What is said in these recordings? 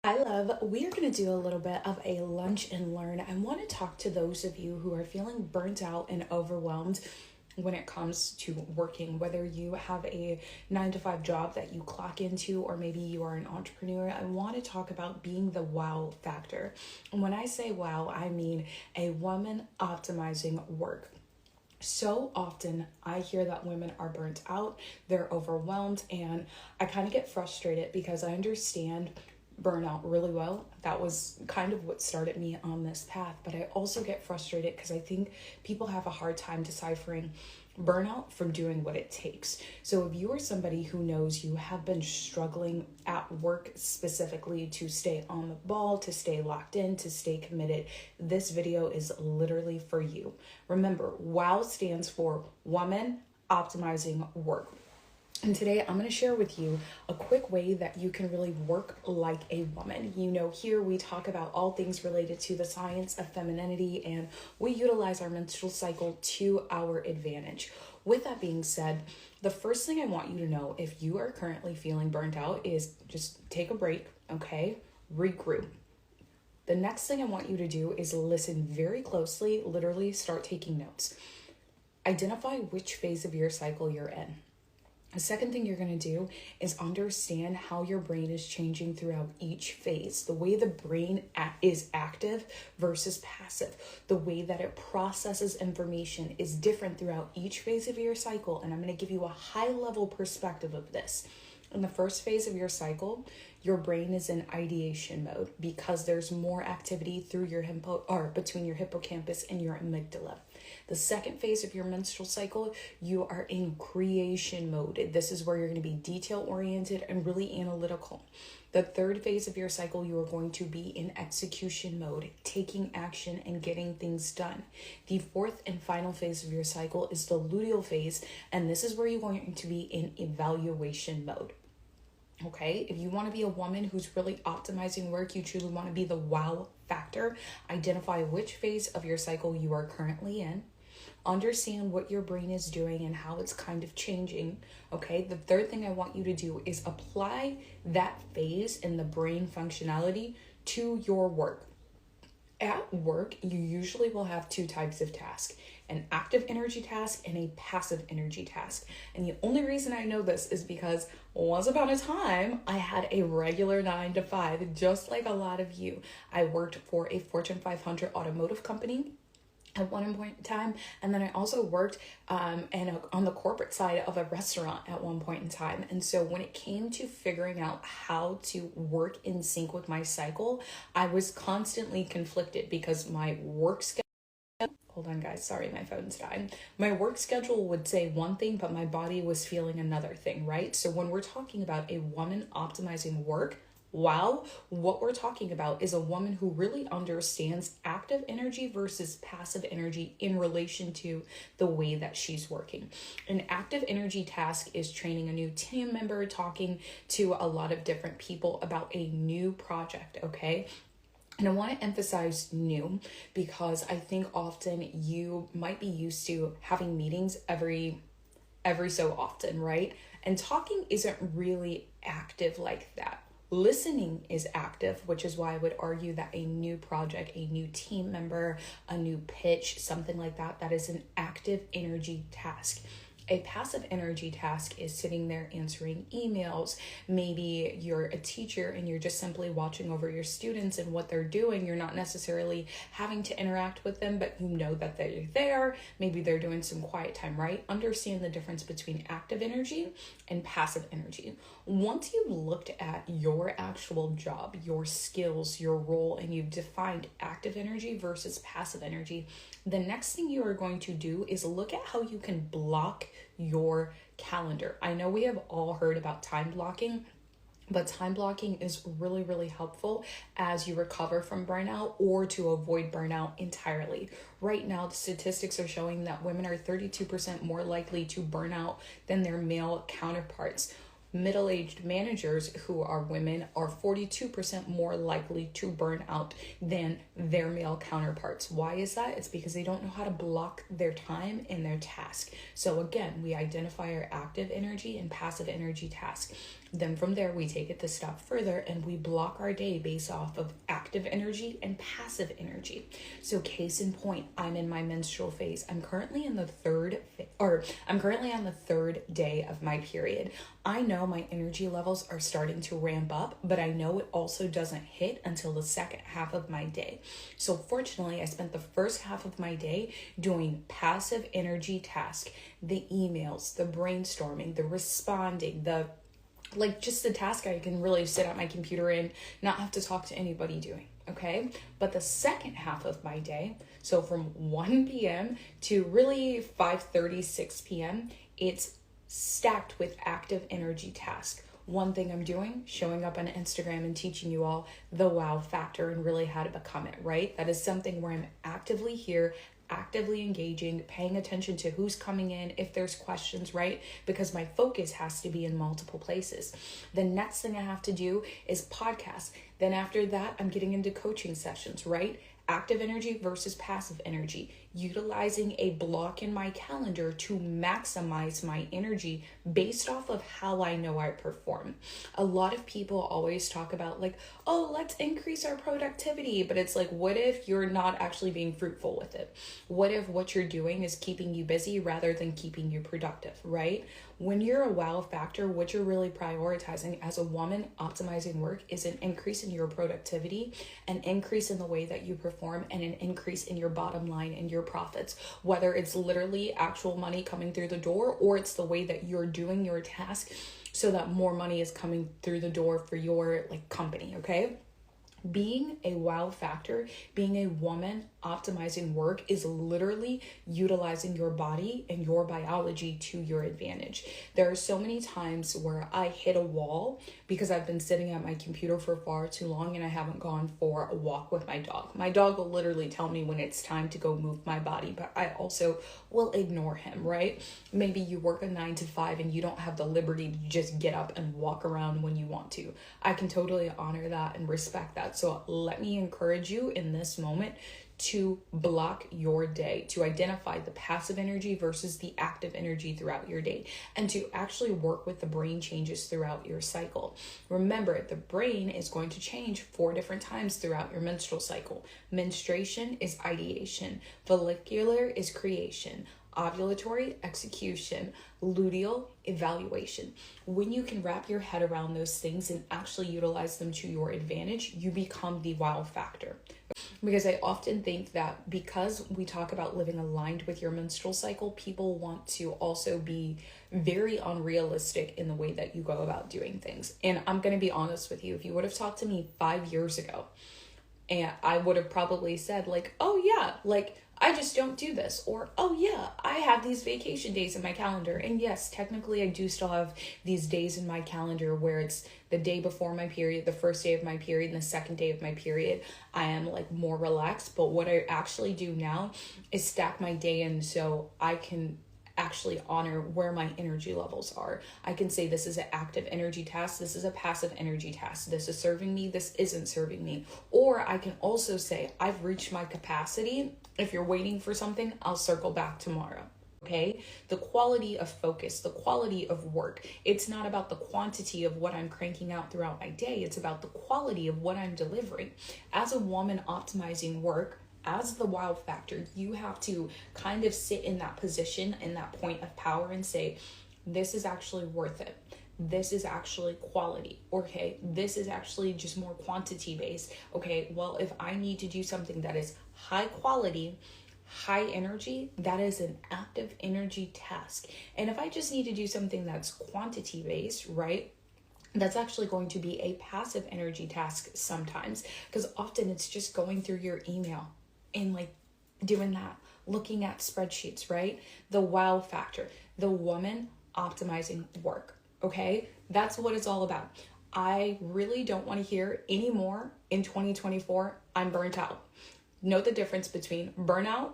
Hi, love. We are going to do a little bit of a lunch and learn. I want to talk to those of you who are feeling burnt out and overwhelmed when it comes to working, whether you have a 9 to 5 job that you clock into, or maybe you are an entrepreneur. I want to talk about being the wow factor. And when I say wow, I mean a woman optimizing work. So often I hear that women are burnt out, they're overwhelmed, and I kind of get frustrated because I understand burnout really well. That was kind of what started me on this path, but I also get frustrated because I think people have a hard time deciphering burnout from doing what it takes. So if you are somebody who knows you have been struggling at work specifically to stay on the ball, to stay locked in, to stay committed, this video is literally for you. Remember, WOW stands for Woman Optimizing Work. And today I'm going to share with you a quick way that you can really work like a woman. You know, here we talk about all things related to the science of femininity, and we utilize our menstrual cycle to our advantage. With that being said, the first thing I want you to know if you are currently feeling burnt out is just take a break, okay? Regroup. The next thing I want you to do is listen very closely, literally start taking notes. Identify which phase of your cycle you're in. The second thing you're going to do is understand how your brain is changing throughout each phase. The way the brain is active versus passive. The way that it processes information is different throughout each phase of your cycle. And I'm going to give you a high-level perspective of this. In the first phase of your cycle, your brain is in ideation mode because there's more activity through your between your hippocampus and your amygdala. The second phase of your menstrual cycle, you are in creation mode. This is where you're going to be detail-oriented and really analytical. The third phase of your cycle, you are going to be in execution mode, taking action and getting things done. The fourth and final phase of your cycle is the luteal phase, and this is where you're going to be in evaluation mode. Okay, if you want to be a woman who's really optimizing work, you truly want to be the wow factor, identify which phase of your cycle you are currently in, understand what your brain is doing and how it's kind of changing. Okay, the third thing I want you to do is apply that phase in the brain functionality to your work. At work, you usually will have two types of tasks, an active energy task and a passive energy task. And the only reason I know this is because once upon a time, I had a regular 9 to 5, just like a lot of you. I worked for a Fortune 500 automotive company at one point in time, and then I also worked on the corporate side of a restaurant at one point in time. And so when it came to figuring out how to work in sync with my cycle, I was constantly conflicted because my work schedule, hold on guys, sorry, my phone's dying. My work schedule would say one thing, but my body was feeling another thing, right? So when we're talking about a woman optimizing work, wow, what we're talking about is a woman who really understands active energy versus passive energy in relation to the way that she's working. An active energy task is training a new team member, talking to a lot of different people about a new project, okay? And I want to emphasize new because I think often you might be used to having meetings every so often, right? And talking isn't really active like that. Listening is active, which is why I would argue that a new project, a new team member, a new pitch, something like that, that is an active energy task. A passive energy task is sitting there answering emails. Maybe you're a teacher and you're just simply watching over your students and what they're doing. You're not necessarily having to interact with them, but you know that they're there. Maybe they're doing some quiet time, right? Understand the difference between active energy and passive energy. Once you've looked at your actual job, your skills, your role, and you've defined active energy versus passive energy, the next thing you are going to do is look at how you can block your calendar. I know we have all heard about time blocking, but time blocking is really, really helpful as you recover from burnout or to avoid burnout entirely. Right now, the statistics are showing that women are 32% more likely to burn out than their male counterparts. Middle-aged managers who are women are 42% more likely to burn out than their male counterparts. Why is that? It's because they don't know how to block their time and their task. So again, we identify our active energy and passive energy task. Then from there, we take it the step further and we block our day based off of active energy and passive energy. So case in point, I'm in my menstrual phase. I'm currently on the third day of my period. I know my energy levels are starting to ramp up, but I know it also doesn't hit until the second half of my day. So fortunately, I spent the first half of my day doing passive energy tasks, the emails, the brainstorming, the responding, just the task I can really sit at my computer and not have to talk to anybody doing, okay? But the second half of my day, so from 1 p.m. to really 5:30, 6 p.m., it's stacked with active energy tasks. One thing I'm doing, showing up on Instagram and teaching you all the wow factor and really how to become it, right? That is something where I'm actively here, actively engaging, paying attention to who's coming in, if there's questions, right? Because my focus has to be in multiple places. The next thing I have to do is podcast. Then after that, I'm getting into coaching sessions, right? Active energy versus passive energy, utilizing a block in my calendar to maximize my energy based off of how I know I perform. A lot of people always talk about let's increase our productivity, but it's what if you're not actually being fruitful with it? What if what you're doing is keeping you busy rather than keeping you productive, right? When you're a wow factor, what you're really prioritizing as a woman optimizing work is an increase in your productivity, an increase in the way that you perform, and an increase in your bottom line and your profits, whether it's literally actual money coming through the door or it's the way that you're doing your task so that more money is coming through the door for your company, okay? Being a wow factor, being a woman optimizing work is literally utilizing your body and your biology to your advantage. There are so many times where I hit a wall because I've been sitting at my computer for far too long and I haven't gone for a walk with my dog. My dog will literally tell me when it's time to go move my body, but I also will ignore him, right? Maybe you work a 9 to 5 and you don't have the liberty to just get up and walk around when you want to. I can totally honor that and respect that. So let me encourage you in this moment to block your day, to identify the passive energy versus the active energy throughout your day, and to actually work with the brain changes throughout your cycle. Remember, the brain is going to change 4 different times throughout your menstrual cycle. Menstruation is ideation, follicular is creation, ovulatory execution, luteal evaluation. When you can wrap your head around those things and actually utilize them to your advantage, you become the wow factor. Because I often think that because we talk about living aligned with your menstrual cycle, people want to also be very unrealistic in the way that you go about doing things. And I'm going to be honest with you, if you would have talked to me 5 years ago, and I would have probably said oh yeah, I just don't do this. Or, oh yeah, I have these vacation days in my calendar. And yes, technically I do still have these days in my calendar where it's the day before my period, the first day of my period, and the second day of my period. I am more relaxed. But what I actually do now is stack my day in so I can actually honor where my energy levels are. I can say this is an active energy task, this is a passive energy task, this is serving me, this isn't serving me. Or I can also say I've reached my capacity. If you're waiting for something, I'll circle back tomorrow. Okay, the quality of focus, the quality of work. It's not about the quantity of what I'm cranking out throughout my day. It's about the quality of what I'm delivering. As a woman optimizing work, as the wow factor, you have to kind of sit in that position, in that point of power and say, this is actually worth it. This is actually quality. Okay, this is actually just more quantity based. Okay, well, if I need to do something that is high quality, high energy, that is an active energy task. And if I just need to do something that's quantity based, right? That's actually going to be a passive energy task sometimes, because often it's just going through your email and doing that, looking at spreadsheets, right? The wow factor, the woman optimizing work, okay? That's what it's all about. I really don't want to hear anymore in 2024, I'm burnt out. Know the difference between burnout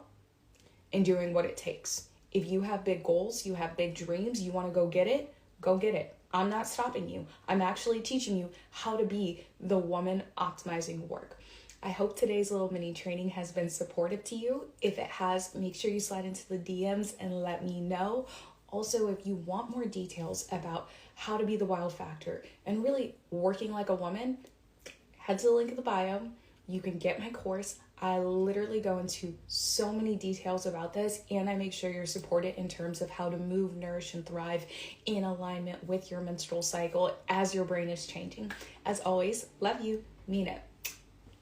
and doing what it takes. If you have big goals, you have big dreams, you want to go get it, go get it. I'm not stopping you. I'm actually teaching you how to be the woman optimizing work. I hope today's little mini training has been supportive to you. If it has, make sure you slide into the DMs and let me know. Also, if you want more details about how to be the wild factor, and really working like a woman, head to the link in the bio. You can get my course. I literally go into so many details about this, and I make sure you're supported in terms of how to move, nourish, and thrive in alignment with your menstrual cycle as your brain is changing. As always, love you, mean it.